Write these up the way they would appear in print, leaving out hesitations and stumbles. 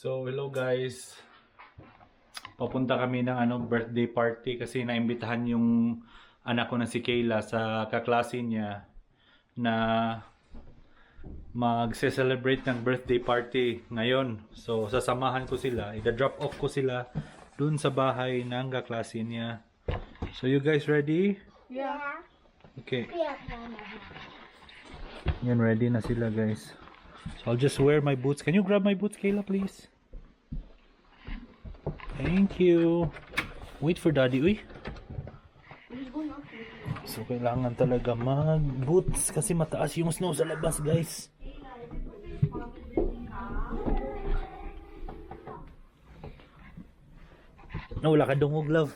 So, hello guys. Papunta kami ng birthday party kasi naimbitahan yung anak ko na si Kayla sa kaklase niya na magse-celebrate ng birthday party ngayon. So, sasamahan ko sila. I-drop off ko sila dun sa bahay ng kaklase niya. So, you guys ready? Yeah. Okay. Yeah. Yan, ready na sila guys. So, I'll just wear my boots. Can you grab my boots, Kayla, please? Thank you. Wait for daddy, uy. So, kailangan talaga mag-boots kasi mataas yung snow sa labas, guys. No, wala ka dungog, love.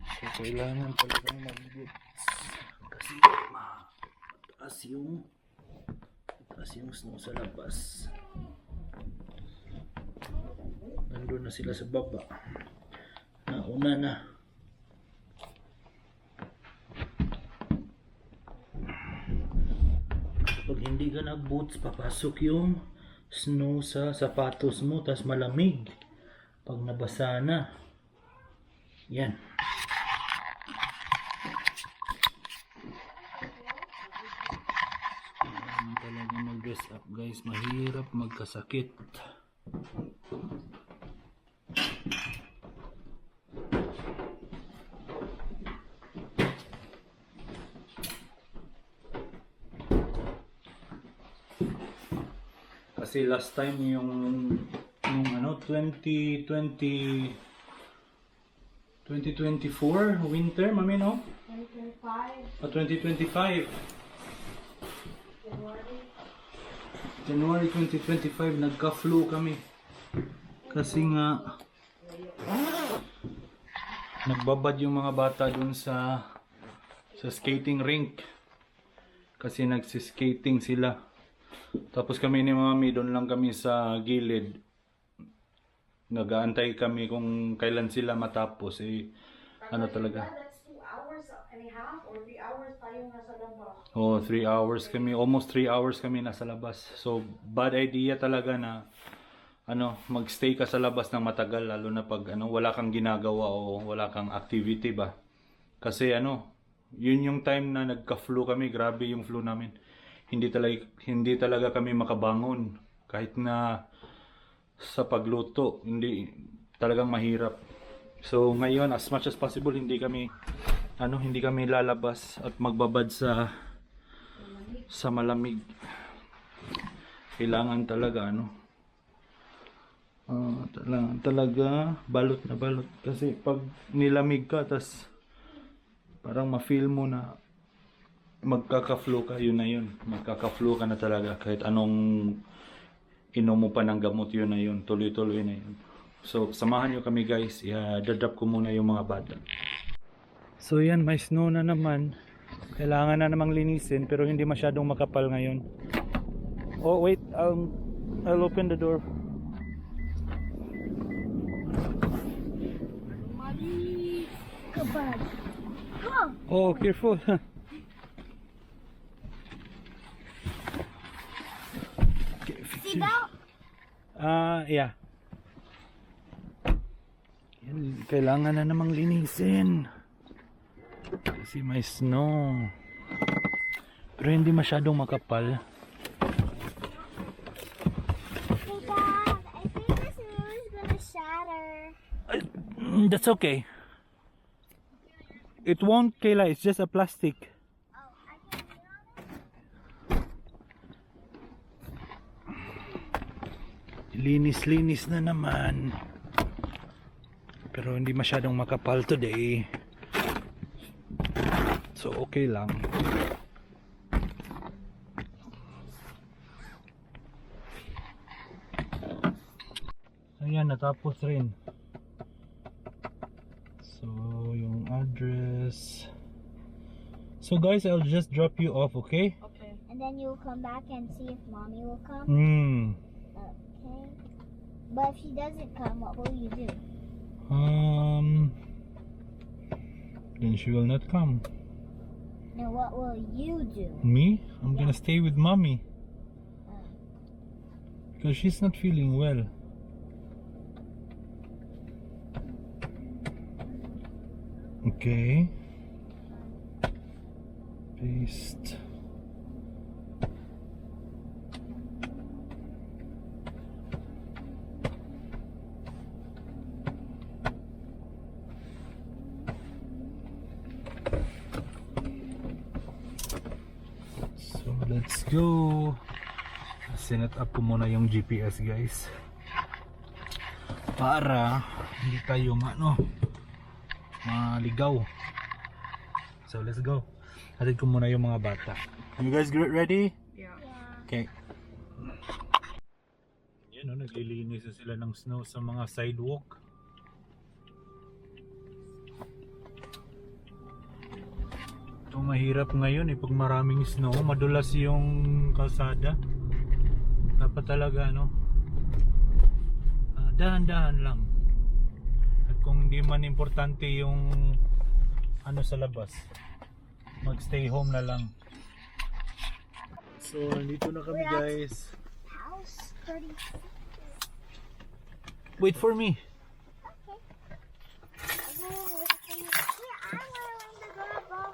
So, kailangan talaga mag-boots. Kasi mataas yung snow sa labas. Nandun na sila sa baba. Nauna na. Kapag hindi ka nag-boots, papasok yung snow sa sapatos mo, tas malamig. Pag nabasa na. Yan. Kailangan talaga mag-dress up, guys. Mahirap magkasakit. Kasi last time yung 2024 winter, mami, no? 2025. January 2025 nagka-flu kami. Kasi nga nagbabad yung mga bata dun sa skating rink. Kasi nagsi-skating sila. Tapos kami ni mami doon lang kami sa gilid. Nag-aantay kami kung kailan sila matapos. Ano talaga? That's 2 hours and a half or 3 hours tayo nasa labas. Oh, 3 hours kami. Almost 3 hours kami nasa labas. So, bad idea talaga na magstay ka sa labas ng matagal, lalo na pag wala kang ginagawa o wala kang activity ba. Kasi yun yung time na nagka-flu kami. Grabe yung flu namin. Hindi talaga kami makabangon kahit na sa pagluto, hindi talagang mahirap. So ngayon, as much as possible, hindi kami lalabas at magbabad sa malamig. Kailangan talaga talaga balot na balot kasi pag nilamig ka tas parang ma-feel mo na magkaka-flu ka, yun na yun. Magkaka-flu ka na talaga. Kahit anong inom mo pa ng gamot, yun na yun. Tuloy-tuloy na yun. So, samahan nyo kami guys. I-drop ko muna yung mga bata. So, yan. May snow na naman. Kailangan na namang linisin pero hindi masyadong makapal ngayon. Oh, wait. I'll open the door. Mali. Kapag. Oh, careful. Seatbelt? Yeah. Yan, kailangan na namang linisin. Kasi may snow. Pero hindi masyadong makapal. Hey Dad, I think this room is gonna shatter. That's okay. It won't, Kayla. It's just a plastic. Oh, I can't get on it? Linis-linis na naman. Pero hindi masyadong makapal today. So okay lang. Ayan, natapos rin. So yung address. So guys, I'll just drop you off, okay? Okay. And then you'll come back and see if Mommy will come? Okay. But if she doesn't come, what will you do? Then she will not come. Now what will you do? Me? I'm gonna stay with mommy. Because she's not feeling well. Okay. Paste. So let's go. Sinet up ko muna yung GPS, guys, para hindi tayo maligaw. So let's go. Hatid ko muna yung mga bata. You guys get ready? Yeah. Okay. Yan o, naglilinis na sila ng snow sa mga sidewalk. Ito mahirap ngayon pag maraming snow, madulas yung kalsada. Dapat talaga dahan-dahan lang. At kung hindi man importante yung sa labas, magstay home na lang. So nandito na kami, guys. House 36. Wait for me. Okay. Here, I want to ring the doorbell.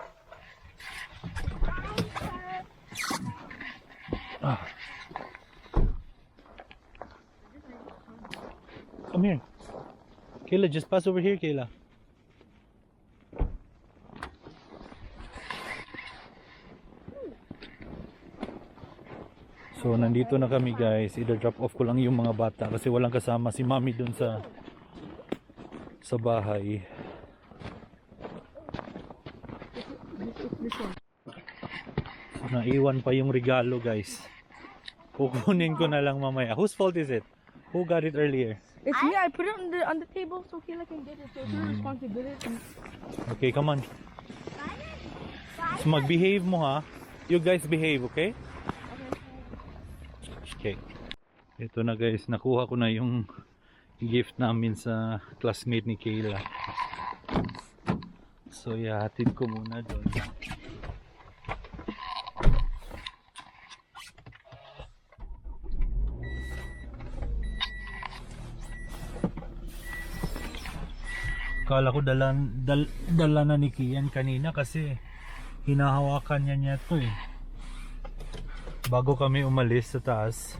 Bye, sir. Ah. Come here. Kayla, just pass over here, Kayla. So nandito na kami, guys. I-drop off ko lang yung mga bata kasi walang kasama si Mommy dun sa bahay. So, naiwan pa yung regalo, guys. Kukunin ko na lang mamaya. Whose fault is it? Who got it earlier? It's me. I put it on the table so Kayla can get it. So it's her responsibility. Okay, come on. So mag-behave mo, ha? You guys behave, okay? Okay. Ito na, guys, nakuha ko na yung gift namin sa classmate ni Kayla. So ihahatid ko muna doon. Kala ko dala na ni Kian kanina kasi hinahawakan niya to bago kami umalis sa taas.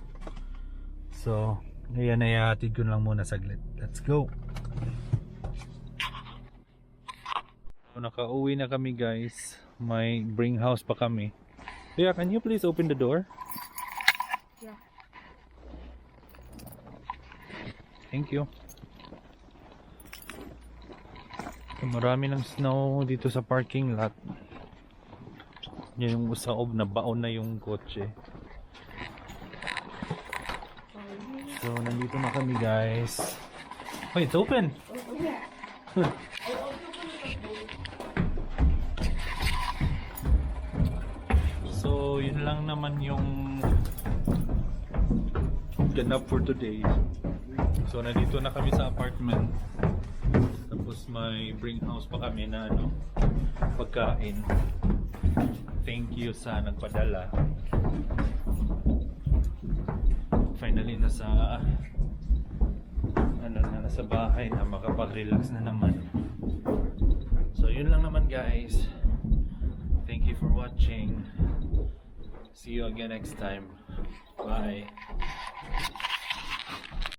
So ayan, ihahatid ko lang muna saglit. Let's go. So, nakauwi na kami, guys. May bring house pa kami. Leah, can you please open the door? Yeah. Thank you. So, marami ng snow dito sa parking lot. Yan yung usaob na baon na yung kotse. So nandito na kami, guys. Oh, it's open. So yun lang naman yung ganap for today. So nandito na kami sa apartment. Tapos may bring house pa kami na pagkain. Thank you sa nagpadala. Finally nasa bahay na, makapag-relax na naman. So yun lang naman, guys. Thank you for watching. See you again next time. Bye.